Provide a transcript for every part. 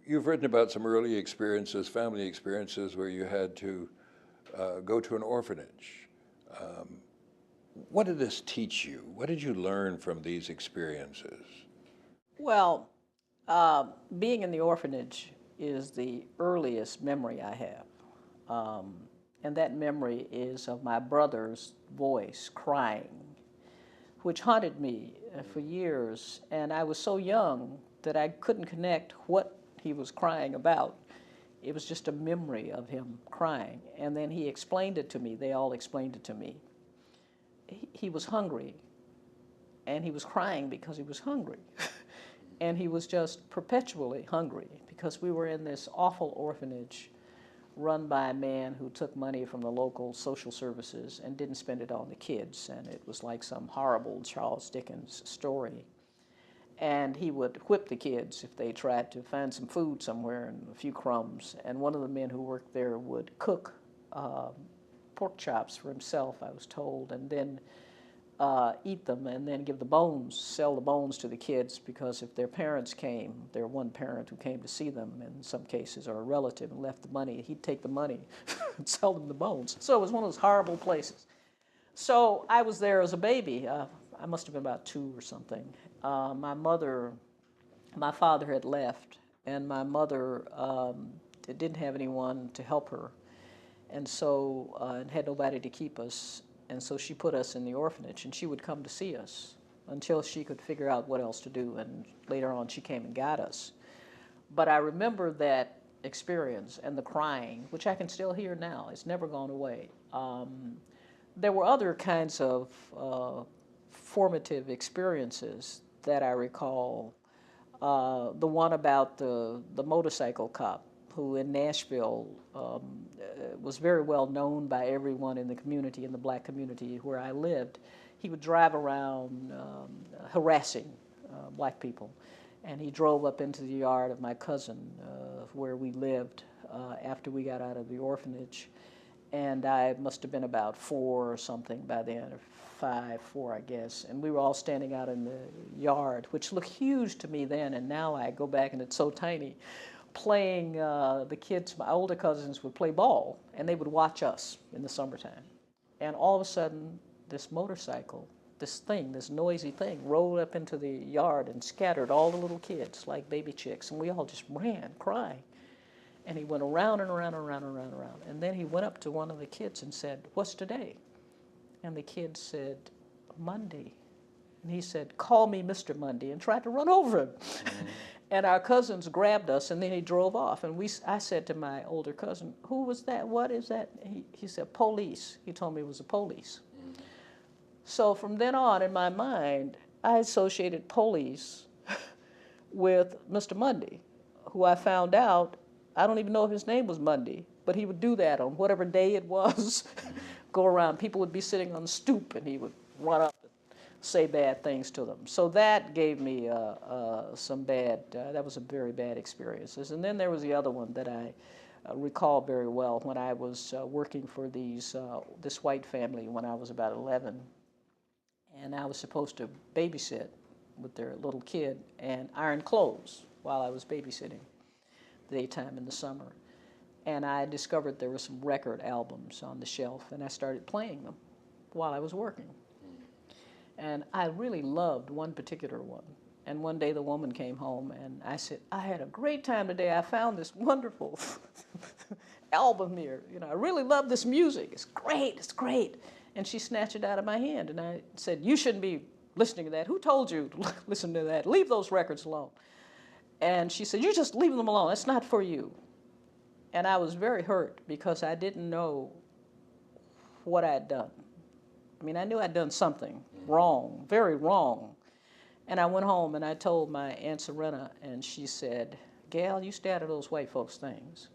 You've written about some early experiences, family experiences, where you had to go to an orphanage. Um, what did this teach you? What did you learn from these experiences? Well, being in the orphanage is the earliest memory I have. Um, and that memory is of my brother's voice crying, which haunted me for years. And I was so young that I couldn't connect what he was crying about. It was just a memory of him crying. And then he explained it to me. They all explained it to me. He was hungry, and he was crying because he was hungry. And he was just perpetually hungry because we were in this awful orphanage run by a man who took money from the local social services and didn't spend it on the kids. And it was like some horrible Charles Dickens story. And he would whip the kids if they tried to find some food somewhere and a few crumbs. And one of the men who worked there would cook pork chops for himself, I was told, and then eat them and then give the bones, sell the bones to the kids, because if their parents came, their one parent who came to see them in some cases, or a relative, and left the money, he'd take the money and sell them the bones. So it was one of those horrible places. So I was there as a baby. I must have been about 2 or something. My father had left, and my mother didn't have anyone to help her, and so and had nobody to keep us. And so she put us in the orphanage, and she would come to see us until she could figure out what else to do. And later on, she came and got us. But I remember that experience and the crying, which I can still hear now. It's never gone away. There were other kinds of formative experiences that I recall. The one about the motorcycle cop who in Nashville was very well known by everyone in the community, in the black community where I lived. He would drive around harassing black people. And he drove up into the yard of my cousin where we lived after we got out of the orphanage. And I must have been about 4 or something by then, or 5, 4, I guess. And we were all standing out in the yard, which looked huge to me then, and now I go back and it's so tiny, playing, the kids, my older cousins would play ball, and they would watch us in the summertime. And all of a sudden, this motorcycle, this thing, this noisy thing, rolled up into the yard and scattered all the little kids like baby chicks, and we all just ran, crying. And he went around and around and around and around and around. And then he went up to one of the kids and said, "What's today?" And the kid said, "Monday." And he said, "Call me Mr. Monday," and tried to run over him. Mm-hmm. And our cousins grabbed us, and then he drove off. And I said to my older cousin, "Who was that? What is that?" He said, "Police." He told me it was the police. Mm-hmm. So from then on, in my mind, I associated police with Mr. Monday, who I found out, I don't even know if his name was Monday, but he would do that on whatever day it was, go around. People would be sitting on the stoop, and he would run up and say bad things to them. So that gave me some bad, that was a very bad experiences. And then there was the other one that I recall very well when I was working for this white family when I was about 11. And I was supposed to babysit with their little kid and iron clothes while I was babysitting daytime in the summer. And I discovered there were some record albums on the shelf, and I started playing them while I was working. And I really loved one particular one. And one day the woman came home, and I said, "I had a great time today. I found this wonderful album here. You know, I really love this music. It's great, it's great." And she snatched it out of my hand, and I said, "You shouldn't be listening to that. Who told you to listen to that? Leave those records alone." And she said, "You just leave them alone. It's not for you." And I was very hurt because I didn't know what I'd done. I mean, I knew I'd done something wrong, very wrong. And I went home and I told my Aunt Serena, and she said, "Gail, you stay out of those white folks' things."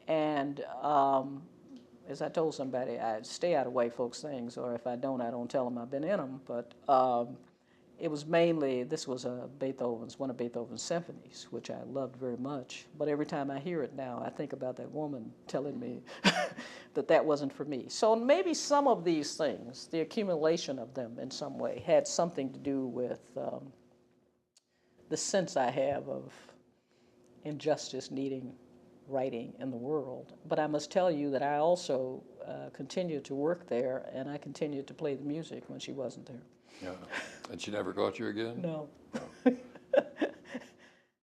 And as I told somebody, I stay out of white folks' things, or if I don't tell them I've been in them. But it was mainly, this was one of Beethoven's symphonies, which I loved very much. But every time I hear it now, I think about that woman telling me that that wasn't for me. So maybe some of these things, the accumulation of them in some way, had something to do with the sense I have of injustice needing righting in the world. But I must tell you that I also continued to work there, and I continued to play the music when she wasn't there. Yeah. And she never caught you again? No.